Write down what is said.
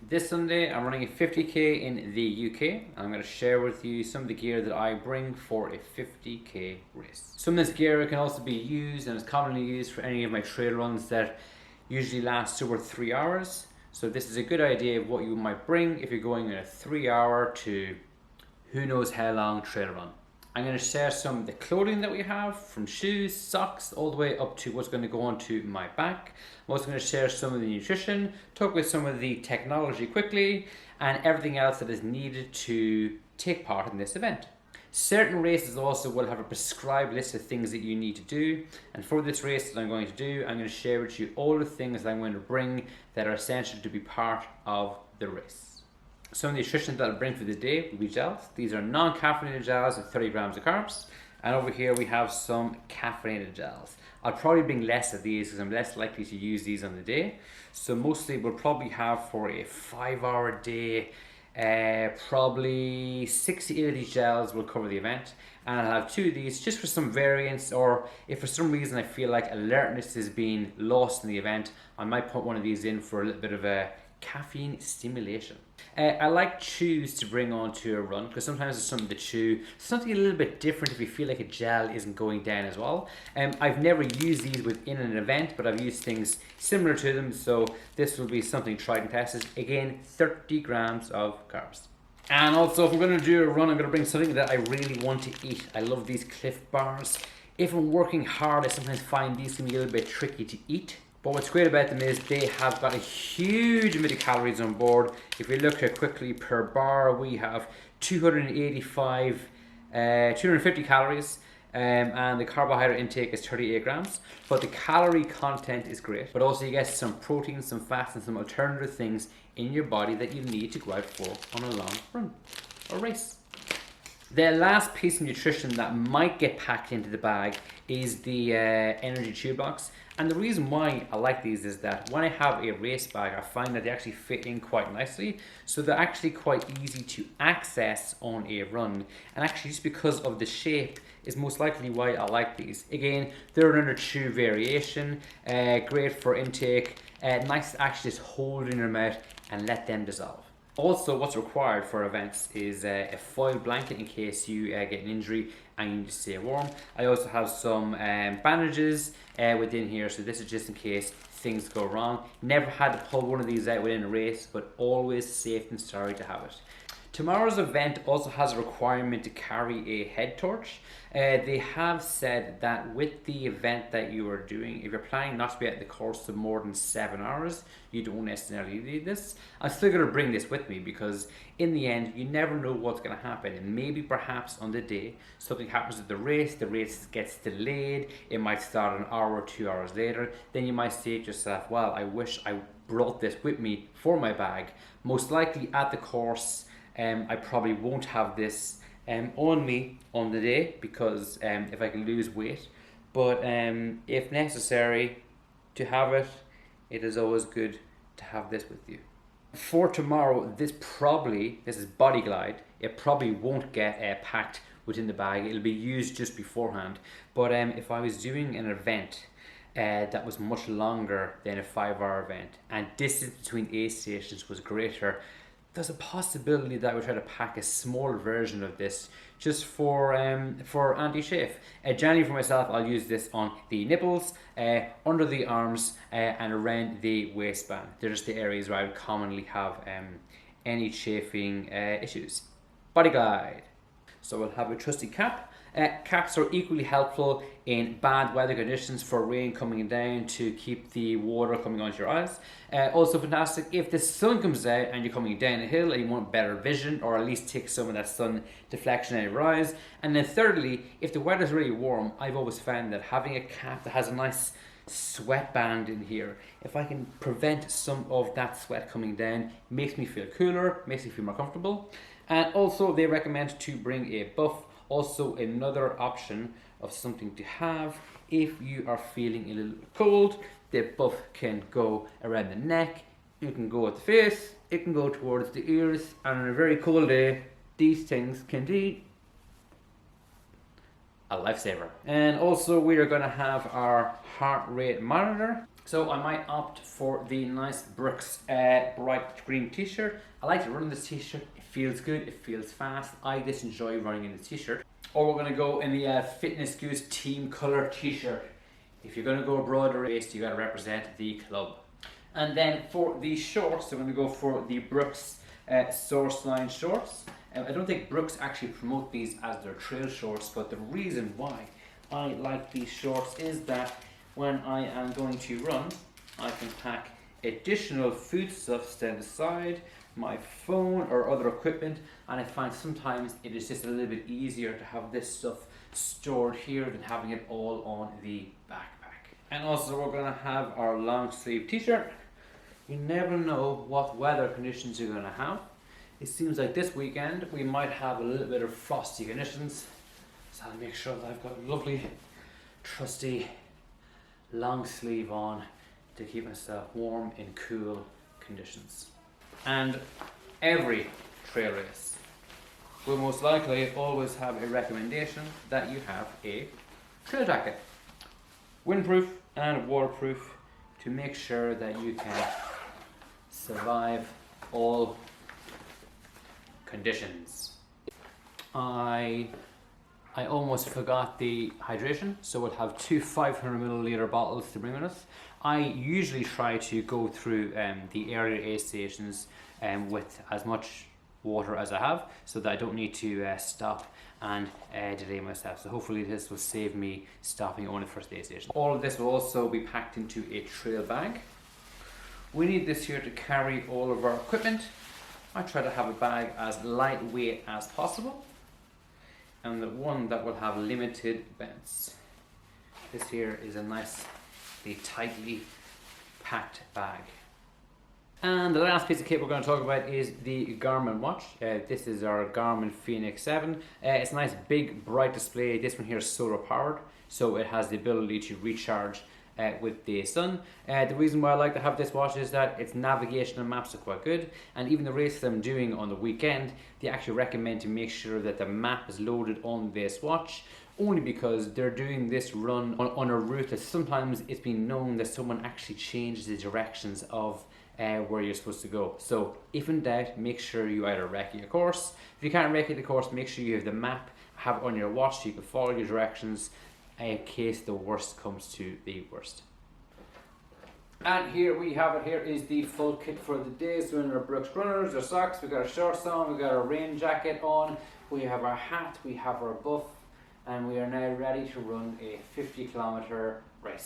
This Sunday I'm running a 50k in the UK. I'm going to share with you some of the gear that I bring for a 50k race. Some of this gear can also be used and is commonly used for any of my trail runs that usually last 2 or 3 hours. So this is a good idea of what you might bring if you're going on a 3 hour to who knows how long trail run. I'm going to share some of the clothing that we have, from shoes, socks, all the way up to what's going to go onto my back. I'm also going to share some of the nutrition, talk about some of the technology quickly, and everything else that is needed to take part in this event. Certain races also will have a prescribed list of things that you need to do, and for this race that I'm going to do, I'm going to share with you all the things that I'm going to bring that are essential to be part of the race. Some of the nutrition that I'll bring for the day will be gels. These are non-caffeinated gels with 30 grams of carbs. And over here we have some caffeinated gels. I'll probably bring less of these because I'm less likely to use these on the day. So mostly we'll probably have for a 5 hour day, probably 6 to 8 of these gels will cover the event. And I'll have 2 of these just for some variance, or if for some reason I feel like alertness is being lost in the event, I might put one of these in for a little bit of a caffeine stimulation. I like chews to bring onto a run because sometimes it's something to chew, something a little bit different if you feel like a gel isn't going down as well. I've never used these within an event, but I've used things similar to them, so this will be something tried and tested. Again, 30 grams of carbs. And also, if I'm going to do a run, I'm going to bring something that I really want to eat. I love these Cliff Bars. If I'm working hard, I sometimes find these can be a little bit tricky to eat. But what's great about them is they have got a huge amount of calories on board. If we look at quickly per bar, we have 250 calories, and the carbohydrate intake is 38 grams. But the calorie content is great. But also you get some protein, some fats, and some alternative things in your body that you need to go out for on a long run or race. The last piece of nutrition that might get packed into the bag is the energy chew box. And the reason why I like these is that when I have a race bag, I find that they actually fit in quite nicely. So they're actually quite easy to access on a run. And actually just because of the shape is most likely why I like these. Again, they're another chew variation, great for intake, nice to actually just hold in your mouth and let them dissolve. Also, what's required for events is a foil blanket in case you get an injury and you need to stay warm. I also have some bandages within here, so this is just in case things go wrong. Never had to pull one of these out within a race, but always safe and sorry to have it. Tomorrow's event also has a requirement to carry a head torch. They have said that with the event that you are doing, if you're planning not to be at the course for more than 7 hours, you don't necessarily need this. I'm still going to bring this with me because in the end, you never know what's going to happen. And maybe perhaps on the day, something happens with the race gets delayed, it might start an hour or 2 hours later. Then you might say to yourself, well, I wish I brought this with me for my bag. Most likely at the course, I probably won't have this on me on the day because if I can lose weight, but if necessary to have it, it is always good to have this with you. For tomorrow, this is Body Glide. It probably won't get packed within the bag. It'll be used just beforehand. But if I was doing an event that was much longer than a 5 hour event and distance between aid stations was greater, there's a possibility that I would try to pack a smaller version of this just for anti-chafe. Generally for myself, I'll use this on the nipples, under the arms, and around the waistband. They're just the areas where I would commonly have any chafing issues. Body Glide. So we'll have a trusty cap. Caps are equally helpful in bad weather conditions for rain coming down to keep the water coming onto your eyes. Also fantastic if the sun comes out and you're coming down a hill and you want better vision, or at least take some of that sun deflection out of your eyes. And then thirdly, if the weather's really warm, I've always found that having a cap that has a nice sweatband in here, if I can prevent some of that sweat coming down, makes me feel cooler, makes me feel more comfortable. And also they recommend to bring a buff. Also another option of something to have if you are feeling a little cold. The buff can go around the neck, it can go at the face, it can go towards the ears, and on a very cold day, these things can be a lifesaver. And also we are going to have our heart rate monitor. So I might opt for the nice Brooks bright green t-shirt. I like to run in this t-shirt. It feels good, it feels fast. I just enjoy running in this t-shirt. Or we're gonna go in the Fitness Goose team color t-shirt. If you're gonna go abroad or race, you gotta represent the club. And then for the shorts, I'm gonna go for the Brooks Source Line shorts. I don't think Brooks actually promote these as their trail shorts, but the reason why I like these shorts is that when I am going to run, I can pack additional foodstuffs down the side, my phone or other equipment, and I find sometimes it is just a little bit easier to have this stuff stored here than having it all on the backpack. And also we're going to have our long sleeve t-shirt. You never know what weather conditions you're going to have. It seems like this weekend we might have a little bit of frosty conditions, so I'll make sure that I've got lovely trusty long sleeve on to keep myself warm in cool conditions. And every trail race will most likely always have a recommendation that you have a trail jacket, windproof and waterproof, to make sure that you can survive all conditions. I almost forgot the hydration, so we'll have two 500 milliliter bottles to bring with us. I usually try to go through the area aid stations with as much water as I have, so that I don't need to stop and delay myself. So hopefully this will save me stopping on the first aid station. All of this will also be packed into a trail bag. We need this here to carry all of our equipment. I try to have a bag as lightweight as possible, and the one that will have limited bounce. This here is a nicely tightly packed bag. And the last piece of kit we're going to talk about is the Garmin watch. This is our Garmin Fenix 7. It's a nice big bright display. This one here is solar powered, so it has the ability to recharge with the sun. The reason why I like to have this watch is that its navigation and maps are quite good, and even the races I'm doing on the weekend, they actually recommend to make sure that the map is loaded on this watch, only because they're doing this run on a route that sometimes it's been known that someone actually changed the directions of where you're supposed to go. So if in doubt, make sure you either recce your course. If you can't recce the course, make sure you have the map, have it on your watch so you can follow your directions in case the worst comes to the worst. And here we have it. Here is the full kit for the day. So in our Brooks runners, our socks, we got our shorts on, we got our rain jacket on, we have our hat, we have our buff, and we are now ready to run a 50-kilometer race.